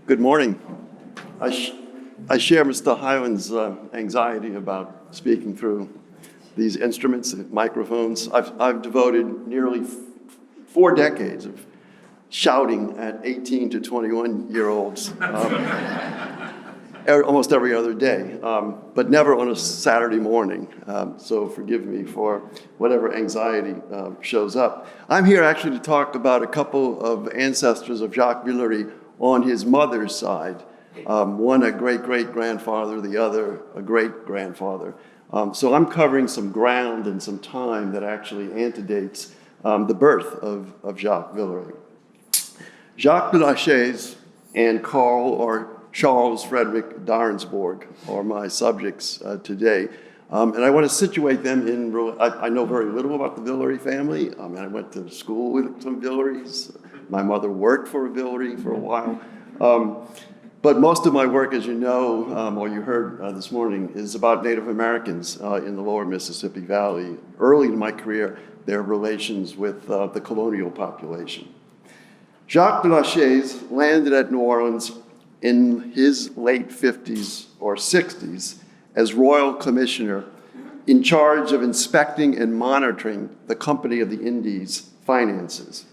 Good morning. I share Mr. Hyland's anxiety about speaking through these instruments, microphones. I've devoted nearly 4 decades of shouting at 18 to 21-year-olds almost every other day, but never on a Saturday morning. So forgive me for whatever anxiety shows up. I'm here actually to talk about a couple of ancestors of Jacques Villere on his mother's side. One a great-great-grandfather, the other a great-grandfather. So I'm covering some ground and some time that actually antedates the birth of Jacques Villere. Jacques de la Chaise and KARL, or Charles Frederick d'Arensbourg, are my subjects today. And I want to situate them in, I know very little about the Villere family. I went to school with some Villeres. My mother worked for a Villere for a while. But most of my work, as you know, or you heard this morning, is about Native Americans in the lower Mississippi Valley. Early in my career, their relations with the colonial population. Jacques de la Chaise landed at New Orleans in his late 50s or 60s as Royal Commissioner in charge of inspecting and monitoring the Company of the Indies' finances.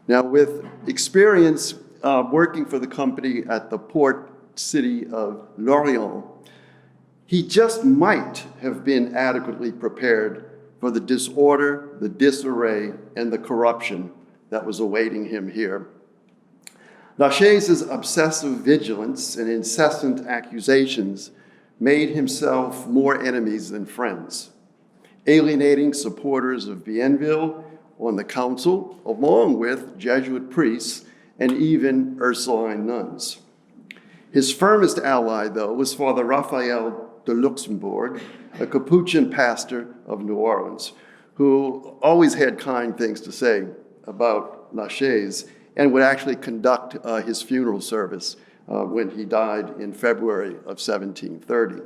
Now, with experience working for the company at the port city of Lorient, he just might have been adequately prepared for the disorder, the disarray, and the corruption that was awaiting him here. La Chaise's obsessive vigilance and incessant accusations made himself more enemies than friends, alienating supporters of Bienville on the council, along with Jesuit priests and even Ursuline nuns. His firmest ally, though, was Father Raphael de Luxembourg, a Capuchin pastor of New Orleans, who always had kind things to say about La Chaise and would actually conduct his funeral service when he died in February of 1730.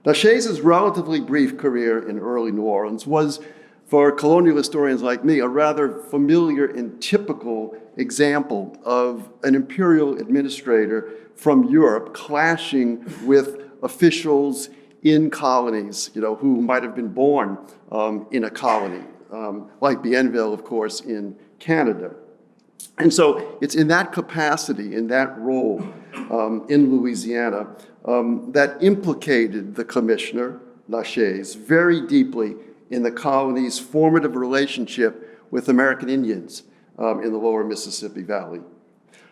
La Chaise's relatively brief career in early New Orleans was, for colonial historians like me, a rather familiar and typical example of an imperial administrator from Europe clashing with officials in colonies, who might have been born in a colony, like Bienville, of course, in Canada. And so it's in that capacity, in that role in Louisiana, that implicated the commissioner, La Chaise, very deeply in the colony's formative relationship with American Indians in the lower Mississippi Valley.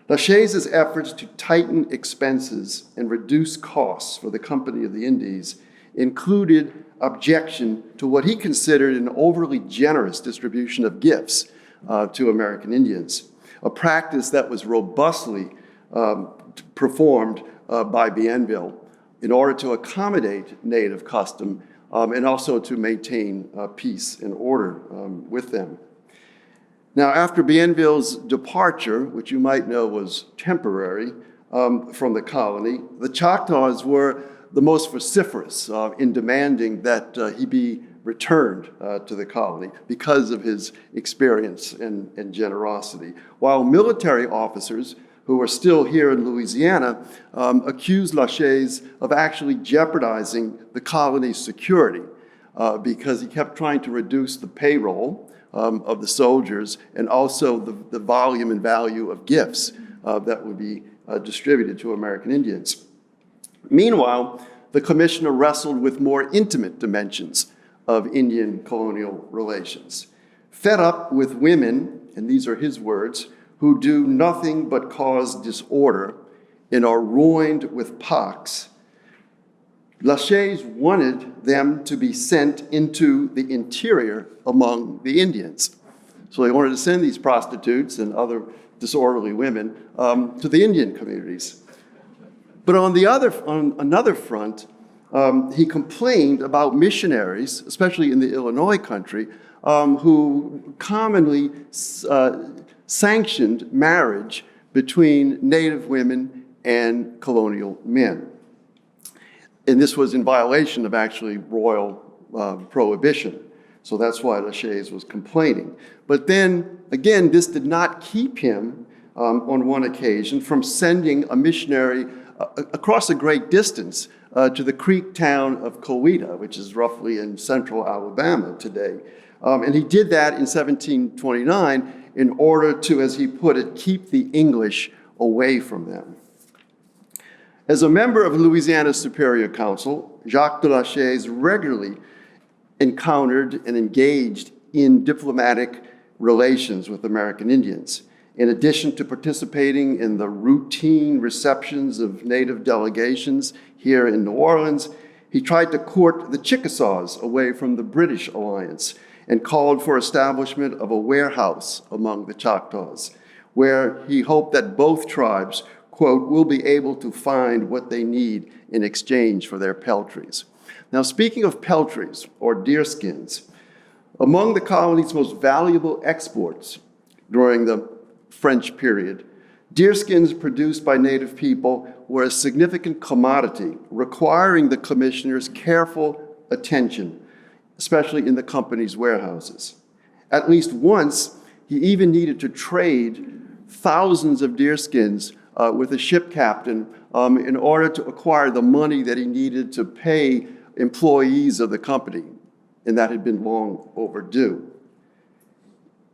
La Chaise's efforts to tighten expenses and reduce costs for the Company of the Indies included objection to what he considered an overly generous distribution of gifts to American Indians, a practice that was robustly performed by Bienville in order to accommodate native custom and also to maintain peace and order with them. Now, after Bienville's departure, which you might know was temporary from the colony, the Choctaws were the most vociferous in demanding that he be returned to the colony because of his experience and generosity, while military officers who were still here in Louisiana accused La Chaise of actually jeopardizing the colony's security because he kept trying to reduce the payroll of the soldiers and also the volume and value of gifts that would be distributed to American Indians. Meanwhile, the commissioner wrestled with more intimate dimensions of Indian colonial relations. Fed up with women, and these are his words, who do nothing but cause disorder and are ruined with pox, La Chaise wanted them to be sent into the interior among the Indians. So they wanted to send these prostitutes and other disorderly women to the Indian communities. But on another front, he complained about missionaries, especially in the Illinois country, who commonly sanctioned marriage between Native women and colonial men. And this was in violation of actually royal prohibition. So that's why La Chaise was complaining. But then, again, this did not keep him on one occasion from sending a missionary across a great distance to the Creek town of Coweta, which is roughly in central Alabama today. And he did that in 1729 in order to, as he put it, keep the English away from them. As a member of Louisiana's Superior Council, Jacques de la Chaise regularly encountered and engaged in diplomatic relations with American Indians. In addition to participating in the routine receptions of native delegations here in New Orleans, he tried to court the Chickasaws away from the British alliance and called for establishment of a warehouse among the Choctaws, where he hoped that both tribes, quote, will be able to find what they need in exchange for their peltries. Now, speaking of peltries, or deerskins, among the colony's most valuable exports during the French period, deerskins produced by native people were a significant commodity, requiring the commissioners careful attention, especially in the company's warehouses. At least once, he even needed to trade thousands of deerskins with a ship captain in order to acquire the money that he needed to pay employees of the company, and that had been long overdue.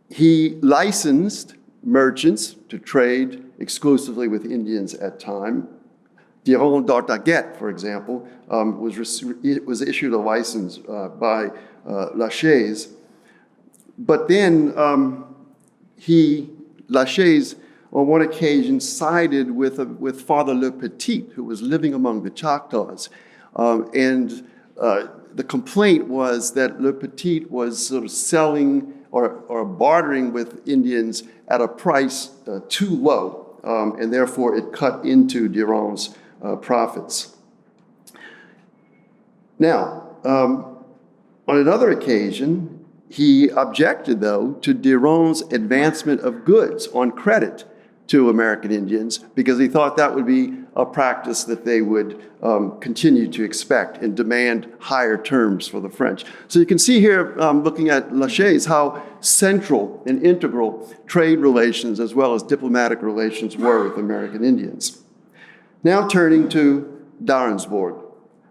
He licensed merchants to trade exclusively with Indians at time. Diron d'Artaguette, for example, was issued a license by La Chaise. But then La Chaise, on one occasion, sided with Father Le Petit, who was living among the Choctaws. And the complaint was that Le Petit was sort of selling or bartering with Indians at a price too low, and therefore it cut into Diron's profits. Now, on another occasion, he objected, though, to Diron's advancement of goods on credit to American Indians because he thought that would be a practice that they would continue to expect and demand higher terms for the French. So you can see here, looking at La Chaise, how central and integral trade relations as well as diplomatic relations were with American Indians. Now turning to d'Arensbourg.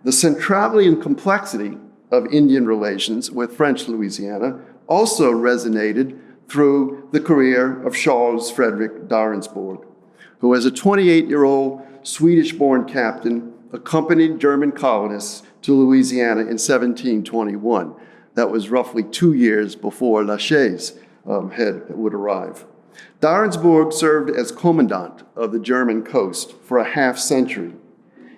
The centrality and complexity of Indian relations with French Louisiana also resonated through the career of Charles Frédéric d'Arensbourg, who as a 28-year-old Swedish-born captain accompanied German colonists to Louisiana in 1721. That was roughly 2 years before La Chaise would arrive. D'Arensbourg served as commandant of the German coast for a half century,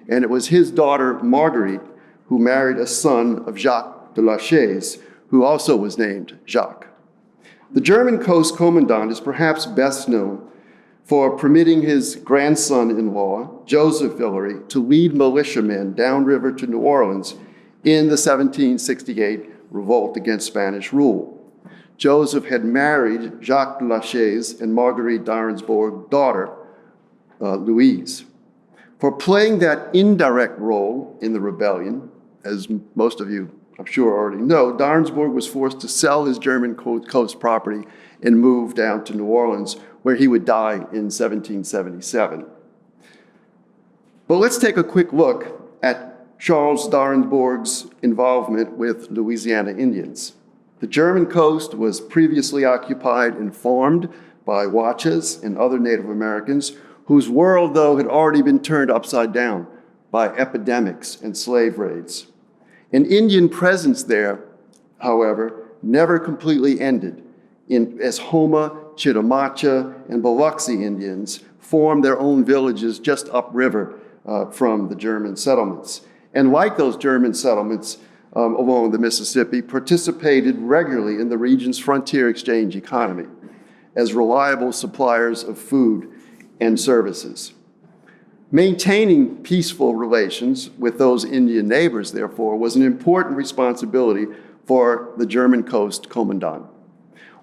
and it was his daughter Marguerite who married a son of Jacques de la Chaise, who also was named Jacques. The German coast commandant is perhaps best known for permitting his grandson-in-law, Joseph Villere, to lead militiamen downriver to New Orleans in the 1768 revolt against Spanish rule. Joseph had married Jacques de la Chaise and Marguerite d'Arensbourg's daughter, Louise. For playing that indirect role in the rebellion, as most of you I'm sure already know, d'Arensbourg was forced to sell his German coast property and move down to New Orleans, where he would die in 1777. But let's take a quick look at Charles d'Arensbourg's involvement with Louisiana Indians. The German coast was previously occupied and farmed by Watchas and other Native Americans, whose world, though, had already been turned upside down by epidemics and slave raids. An Indian presence there, however, never completely ended, as Houma, Chitimacha, and Biloxi Indians formed their own villages just upriver from the German settlements. And like those German settlements along the Mississippi, participated regularly in the region's frontier exchange economy as reliable suppliers of food and services. Maintaining peaceful relations with those Indian neighbors, therefore, was an important responsibility for the German coast commandant.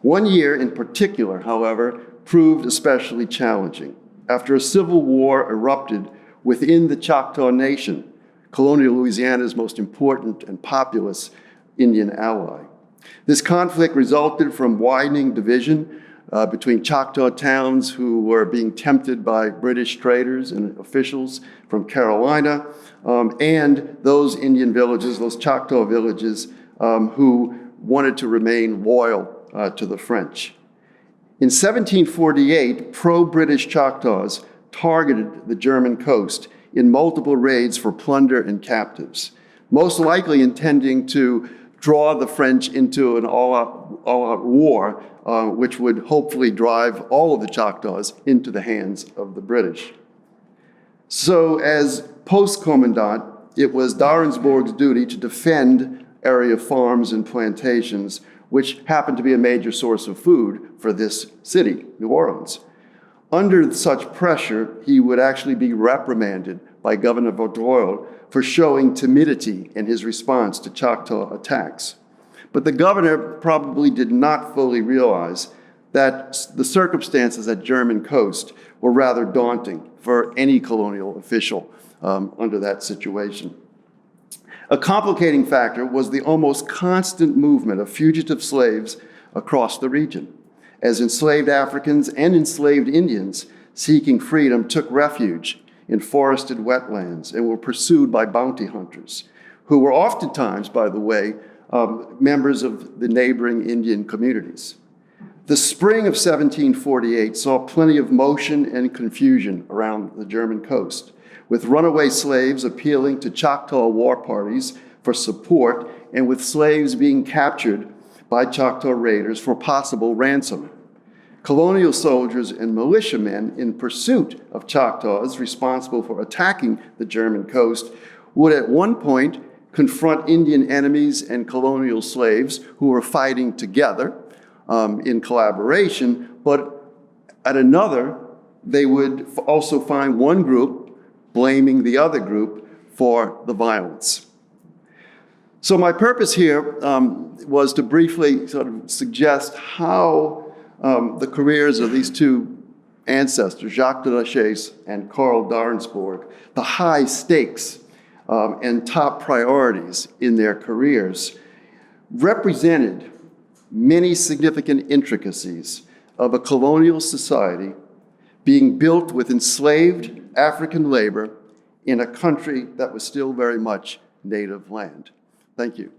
1 year in particular, however, proved especially challenging. After a civil war erupted within the Choctaw Nation, colonial Louisiana's most important and populous Indian ally. This conflict resulted from widening division between Choctaw towns who were being tempted by British traders and officials from Carolina, and those Indian villages, those Choctaw villages, who wanted to remain loyal to the French. In 1748, pro-British Choctaws targeted the German coast in multiple raids for plunder and captives, most likely intending to draw the French into an all-out war, which would hopefully drive all of the Choctaws into the hands of the British. So as post-commandant, it was ARENSBOURG's duty to defend area farms and plantations, which happened to be a major source of food for this city, New Orleans. Under such pressure, he would actually be reprimanded by Governor Vaudreuil for showing timidity in his response to Choctaw attacks. But the governor probably did not fully realize that the circumstances at German coast were rather daunting for any colonial official under that situation. A complicating factor was the almost constant movement of fugitive slaves across the region, as enslaved Africans and enslaved Indians seeking freedom took refuge in forested wetlands and were pursued by bounty hunters, who were oftentimes, by the way, members of the neighboring Indian communities. The spring of 1748 saw plenty of motion and confusion around the German coast, with runaway slaves appealing to Choctaw war parties for support and with slaves being captured by Choctaw raiders for possible ransom. Colonial soldiers and militiamen in pursuit of Choctaws responsible for attacking the German coast would at one point confront Indian enemies and colonial slaves who were fighting together in collaboration, but at another, they would also find one group blaming the other group for the violence. So my purpose here was to briefly sort of suggest how the careers of these two ancestors, Jacques de la Chaise and KARL d'Arensbourg, the high stakes and top priorities in their careers, represented many significant intricacies of a colonial society being built with enslaved African labor in a country that was still very much native land. Thank you.